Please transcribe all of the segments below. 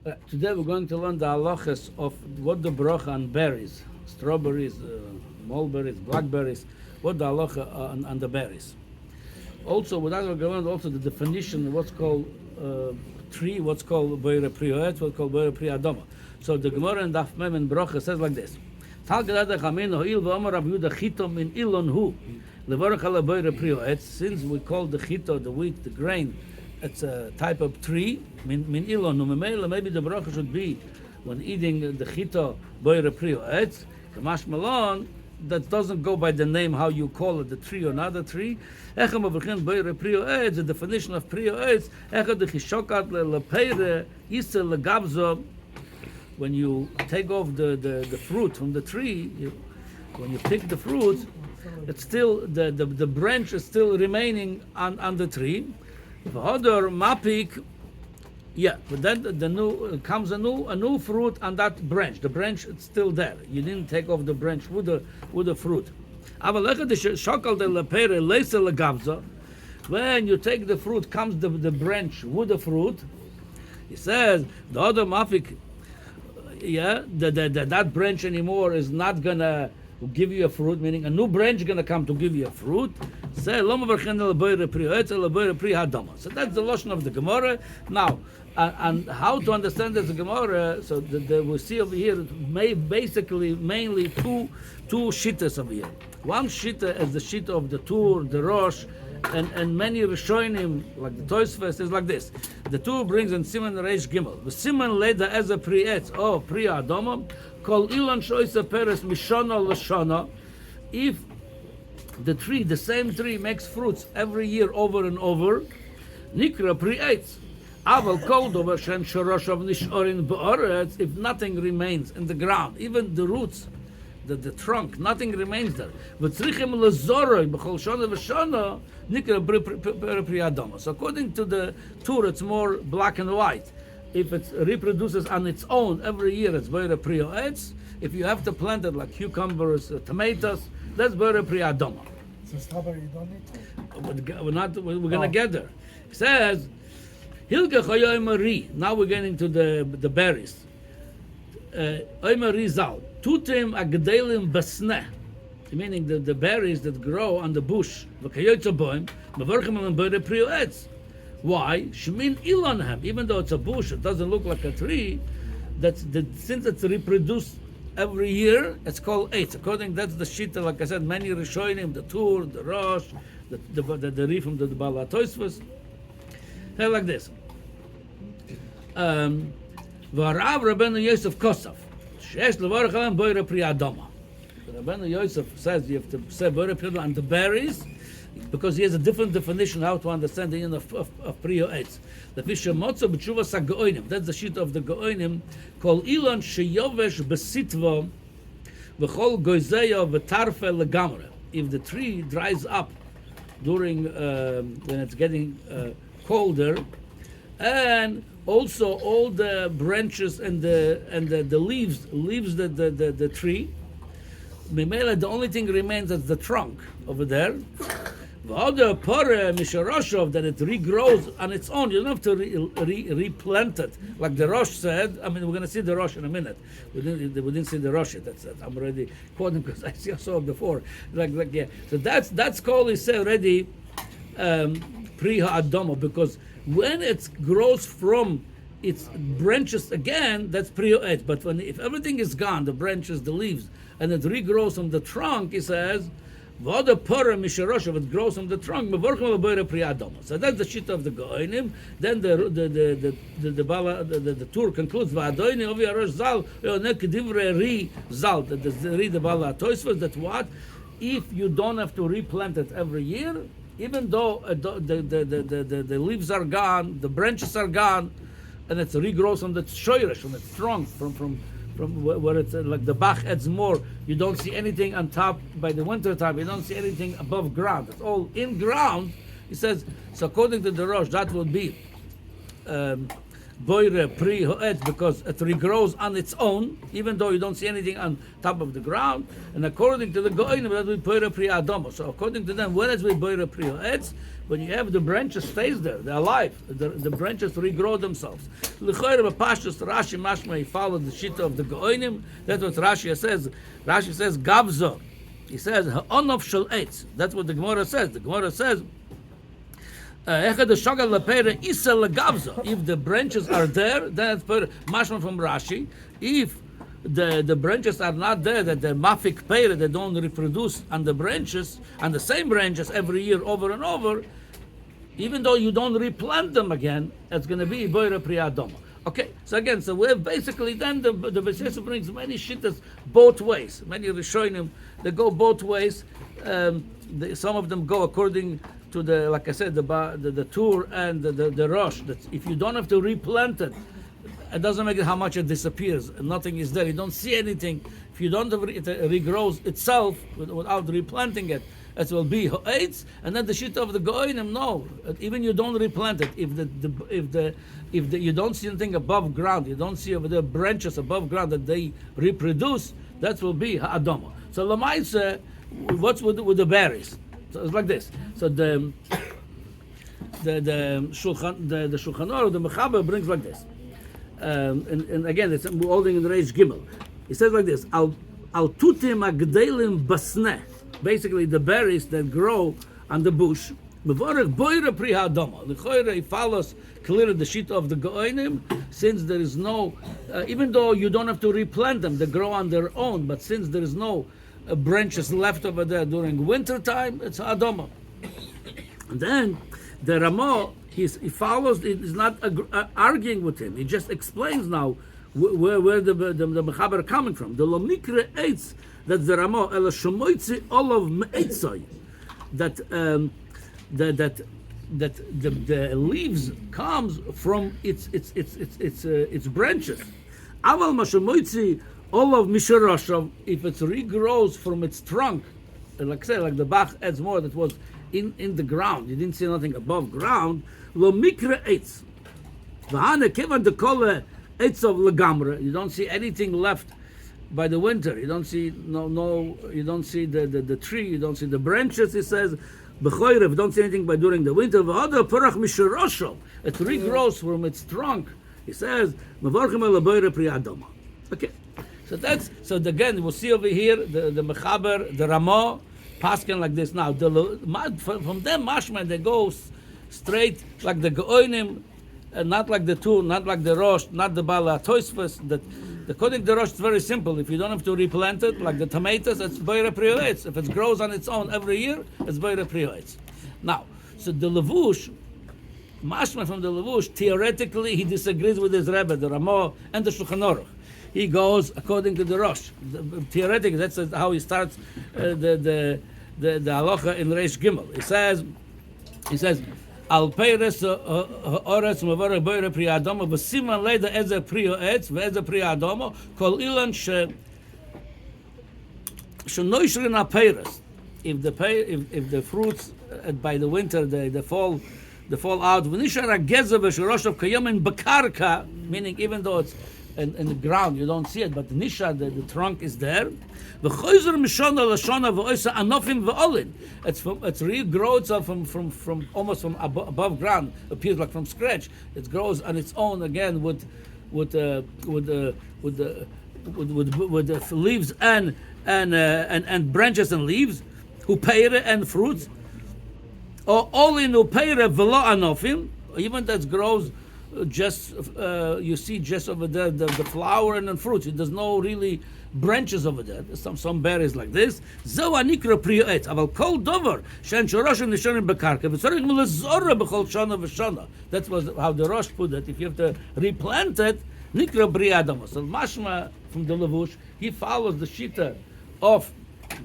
Today we're going to learn the halachas of what the brocha on berries, strawberries, mulberries, blackberries, what the halacha on the berries. Also, with that we're going to learn also the definition of what's called tree, what's called boire prioet, what's called boire pri adama. So the Gemara in Daf Mem in brocha says like this: Tal gedad chamin hoil v'amar Rav Yehuda chito min ilon hu levarach ala boire prioet. Since we call the chito, the wheat, the grain, it's a type of tree, min ilon hu. Maybe the bracha should be when eating the chito boire prioet. Kamash malon, that doesn't go by the name how you call it, the tree or not the tree. The definition of prioetz, when you take off the fruit from the tree, when you pick the fruit, it's still the branch is still remaining on the tree. Yeah, but then the new comes a new fruit on that branch. The branch is still there. You didn't take off the branch with the fruit. When you take the fruit, comes the branch with the fruit. He says the other mafik, that branch anymore is not gonna give you a fruit, meaning a new branch is gonna come to give you a fruit. So that's the lotion of the Gemara. Now, and how to understand this Gemara? So we see over here basically mainly two shittas over here. One shitta is the shitta of the Tur, the Rosh, and many Rishonim, like the Tosfos, is like this. The Tur brings in Siman Reish Gimel. The Siman leda as a prietz, pri adama, kol ilan shoysa peres mishana l'shana. If the tree, the same tree, makes fruits every year over and over, nikra prietz. Aval kol dover shen shoroshav nishorin ba'aretz. If nothing remains in the ground, even the roots, the trunk, nothing remains there. V'tzrichim lezoroi b'chol shana v'shana nikra pri adama. So according to the Tur, it's more black and white. If it reproduces on its own every year, it's boire prioetz. If you have to plant it like cucumbers, tomatoes, that's boire pri adama. So strawberry you don't need to? We're going to get there. It says, Hilge choyoymari. Now we're getting to the berries. Oymari zal. Tutim agdelim besneh. Meaning the berries that grow on the bush. V'kayotza boim. Mevorchem al boire prioetz. Why? Shmin ilonhem. Even though it's a bush, it doesn't look like a tree. Since it's reproduced every year, it's called eitz. According, that's the shita, like I said, many Rishonim, the Tur, the Rosh, the Ri from the Bala Tosfos. They're like this. V'arav Rabbeinu Yosef Kosov. Sheesh levarach alam boire pri adama. Rabbeinu Yosef says you have to say boire pri adama on the berries, because he has a different definition how to understand the end of Priyo Eitz. The Fisher Motzo B'Tshuvas HaGo'onim. That's the sheet of the Go'onim. Kol Ilon Sheyovesh Besitvo V'chol Goizeyo V'tarfe Legamre. If the tree dries up during when it's getting colder, and also all the branches and the leaves the tree, Mimela, the only thing remains is the trunk over there. The other pore misharoshov, that it regrows on its own. You don't have to replant it, like the Rosh said. I mean, we're going to see the Rosh in a minute. We didn't see the Rosh yet. I'm already quoting because I saw it before. Yeah. So that's called, he said already, pri ha'adama, because when it grows from its branches again, that's prioet. But if everything is gone, the branches, the leaves, and it regrows from the trunk, he says, V'oda pora misharosh, if it grows from the trunk, mevorchim l'boire pri adama. So that's the shit of the Go'onim. Then the Tur concludes, V'adoini ovi arosh zal, yonek divrei ri zal, that is the ri the Bala Tosfos, that what? If you don't have to replant it every year, even though the leaves are gone, the branches are gone, and it regrows from the shoyresh, from its trunk, from where it's like the Bach adds more, you don't see anything on top by the winter time, you don't see anything above ground. It's all in ground. He says, so according to the Rosh, that would be boire pri hoetz because it regrows on its own, even though you don't see anything on top of the ground. And according to the goyim, that we boire pri adomo. So according to them, when is we boire pri hoetz? When you have the branches stays there, they're alive. The branches regrow themselves. L'choyre b'pashtus Rashi mashma, he followed the shita of the goyim. That's what Rashi says. Rashi says gavzo. He says ha'onof shel eitz. That's what the Gemara says. The Gemara says. If the branches are there, then it's mashma from Rashi. If the branches are not there, that the mafik peir, they don't reproduce on the branches, on the same branches every year over and over, even though you don't replant them again, it's going to be boire pri adomo. Okay, so again, so we're basically then the Beis brings many shittas both ways. Many Rishonim, they go both ways. Some of them go according to the, like I said, the tour and the rosh. That if you don't have to replant it, it doesn't matter how much it disappears. Nothing is there. You don't see anything. If you don't have it regrows itself without replanting it, it will be hoetz. And then the shit of the goyim, no, even you don't replant it. If you don't see anything above ground, you don't see over there branches above ground that they reproduce, that will be ha'adoma. So lamaisa, what's with the berries? So it's like this. So the Shulchan Aruch, the Mechaber brings like this. And again, it's holding in the Reish Gimel. He says like this: Al tutim agdelim basneh. Basically, the berries that grow on the bush. Mevorech boire pri ha'adama. The choyre follows clearly the sheet of the goyim, since there is no, even though you don't have to replant them, they grow on their own. But since there is no branches left over there during winter time, it's adoma. And then the Ramah, he follows. He's not arguing with him. He just explains now where the Mechaber are coming from. The lomikre eitz, that the Ramah el shemoitzi olav me'etzai, that the leaves comes from its branches. Aval mashemoitzi olav misharoshav, if it regrows from its trunk, like I said, like the Bach adds more, that was in the ground, you didn't see nothing above ground. Lo mikre eitz, v'hane kevan dekole eitz of legamre. You don't see anything left by the winter. You don't see you don't see the tree. You don't see the branches. He says b'choyrev, you don't see anything by during the winter. V'hada parach misharoshav, it regrows from its trunk. He says mevarchem el boire pri adoma. Okay. So again, we'll see over here the Mechaber, the Ramah, paskin like this. Now from them mashma, they go straight like the Goinim, not like the Tur, not like the Rosh, not the Bala Toisfus. That according to the Rosh, it's very simple. If you don't have to replant it, like the tomatoes, it's boire pri hoetz. If it grows on its own every year, it's boire pri hoetz. Now, so the Levush, mashma from the Levush, theoretically he disagrees with his Rebbe, the Ramah, and the Shulchan Aruch. He goes according to the Rosh. Theoretically, that's how he starts the halacha in Reish Gimel. He says, Al peiris ha'oretz mevarech boire pri adomo v'siman leida ezer pri hoetz v'ezer pri adomo kol ilan shenoishrin ha'peiris. If the fruits by the winter they fall out. V'nishar ha'gezer v'shoroshav kayomin b'karka, meaning even though it's in the ground, you don't see it, but the nisha, the trunk is there. It's regrows from almost from above ground, appears like from scratch. It grows on its own again with the leaves and branches and leaves, hupeire and fruits, or all in hupeire velo anofim, even that grows. Just you see just over there the flower and the fruits. There's no really branches over there. There's some berries like this. Zo anikra pri hoetz. Aval kol dover shen shoroshim nishonim bekarka v'tzorich melazora b'chol shana v'shana. That was how the Rosh put it. If you have to replant it, nikra pri adamos. So mashma from the Levush, he follows the shita of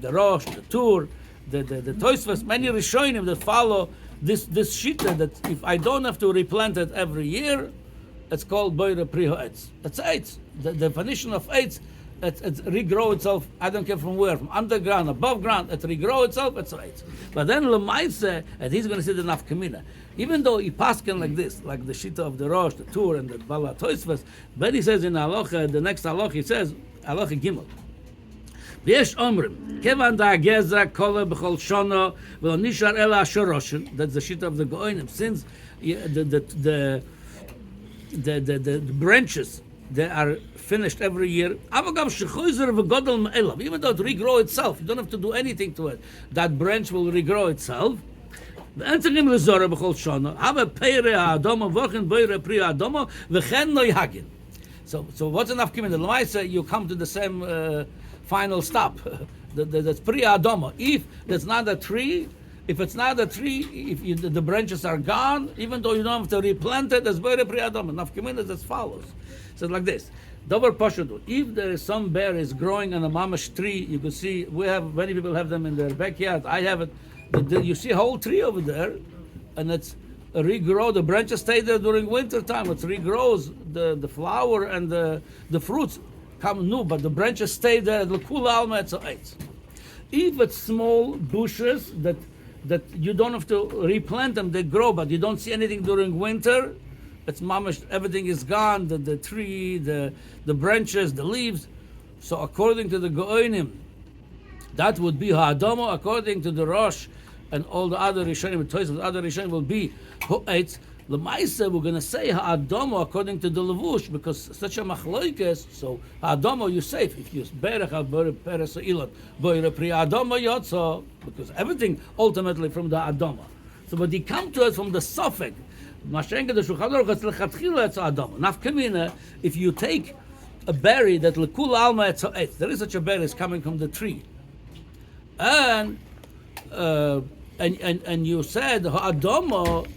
the Rosh, the Tur, the Toisvas, many Rishonim that follow this shita, that if I don't have to replant it every year, it's called boire pri hoetz. That's eitz. The definition of eitz It's regrow itself. I don't care from where, from underground, above ground. It regrow itself. It's right. But then Lemaise, and he's going to say the nafkamina. Even though he paskin like this, like the shita of the Rosh, the Tur, and the Bala Toisvas, but he says in Halacha, the next Halacha, he says Halacha Gimel. V'yesh omrim, kevan da'ageza kola b'chol shono v'lo nishar ela ashoroshin. That's the shita of the Goinim. Since the branches, they are finished every year. Even though it regrow itself, you don't have to do anything to it. That branch will regrow itself. So what's enough given? The Lamaisa, you come to the same final stop. That's Pri Adoma. If it's not a tree, if the branches are gone, even though you don't have to replant it, that's very Pri Adoma. Nafkamina is as follows. So it's like this. Double Pashudu. If there is some berries growing on a mamash tree, you can see, many people have them in their backyard. I have it. You see a whole tree over there, and it's regrow. The branches stay there during winter time. It regrows the flower and the fruits come new, but the branches stay there. If it's small bushes that you don't have to replant them, they grow, but you don't see anything during winter. It's mamash, everything is gone. The tree, the branches, the leaves. So according to the Goinim, that would be ha'adamo. According to the Rosh and all the other Rishonim, the other Rishonim will be ho'etz. L'maisa, we're going to say ha'adamo according to the levush, because such a machloikes. So ha'adamo, you say if you berech ha'bore peres ha'ilot boire pri ha'adamo yotzo, because everything ultimately from the ha'adamo. So but he come to us from the suffix. Mashenka the Shulchan Aruch it's lechatchila it's ha'adamo. Nafkamina, if you take a berry that lekul alma it's ha'etz, there is such a berry is coming from the tree, and you said ha'adamo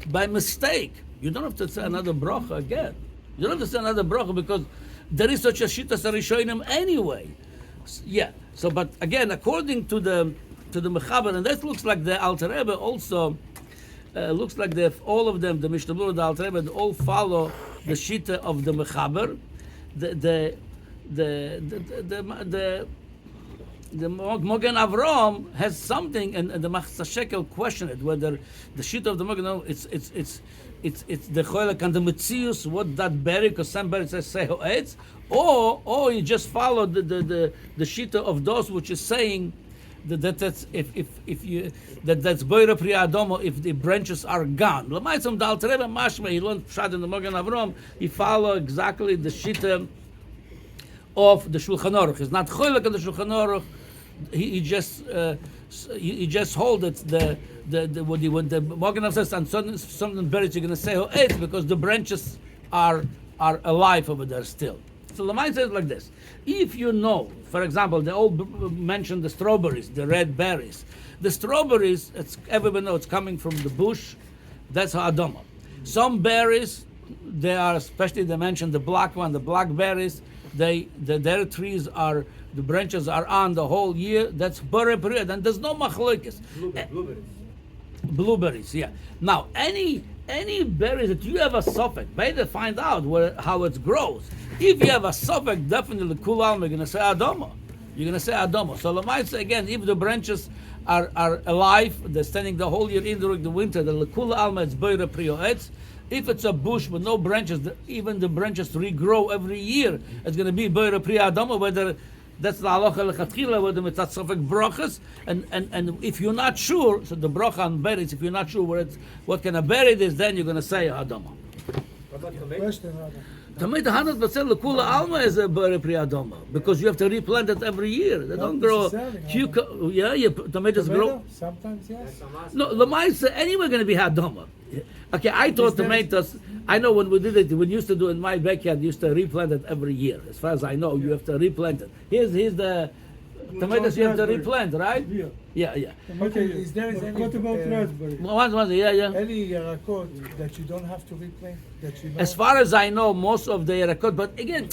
by mistake, you don't have to say another bracha again. You don't have to say another bracha because there is such a shita sarishoinim anyway. Yeah. So, but again, according to the mechaber, and that looks like the Alter Rebbe also looks like all of them, the Mishnah Berurah, the Alter Rebbe, they all follow the shita of the mechaber. The Mogen Avram has something, and the Machzah Shekel questioned it whether the shita of the Mogen, it's the choilek and the mitzius, what that berry, because some berry says seho etz, or you just follow the shita of those which is saying that's that's boira pri adomo if the branches are gone. L'maisam dal Alter Rebbe mashma, he learned pshat in the Mogen Avram, he follow exactly the shita of the Shulchan Aruch. It's not choilek on the Shulchan Aruch. He just hold it when the Mogen Avram says and something berries you're going to say it's because the branches are alive over there still. So Lamai says like this: if you know, for example, they all mentioned the strawberries, the red berries. The strawberries, everyone knows it's coming from the bush. That's ha'adama. Some berries, they are, especially they mentioned the black one, the blackberries. Their trees are, the branches are on the whole year. That's bore period, and there's no machloikis. Blueberries, yeah. Now, any berries that you have a suffix, better find out how it grows. If you have a suffix, definitely kulal, you're going to say adama. You're going to say adama. So Lamaitza, again, if the branches are alive, they're standing the whole year in during the winter, the lekula alma it's boire prioetz. If it's a bush with no branches, even the branches regrow every year, it's going to be boire pri adama, whether that's the halacha lechatchila, whether it's that suffix brachas, and if you're not sure, so the bracha on berries, if you're not sure what kind of berry it is, then you're going to say adama. What about tomatoes? Tomato 100% lekula alma is a boire pri adama because you have to replant it every year. They don't grow. Tomatoes grow. Sometimes yes. No, lemaisa anyway going to be hadama. Okay, I thought tomatoes. I know when we did it, we used to do in my backyard, used to replant it every year. As far as I know, you have to replant it. Here's the tomatoes you have to replant, right? Yeah. Okay, is there any? What about raspberry? Any yarakot that you don't have to replant? That you know? As far as I know, most of the yarakot, but again,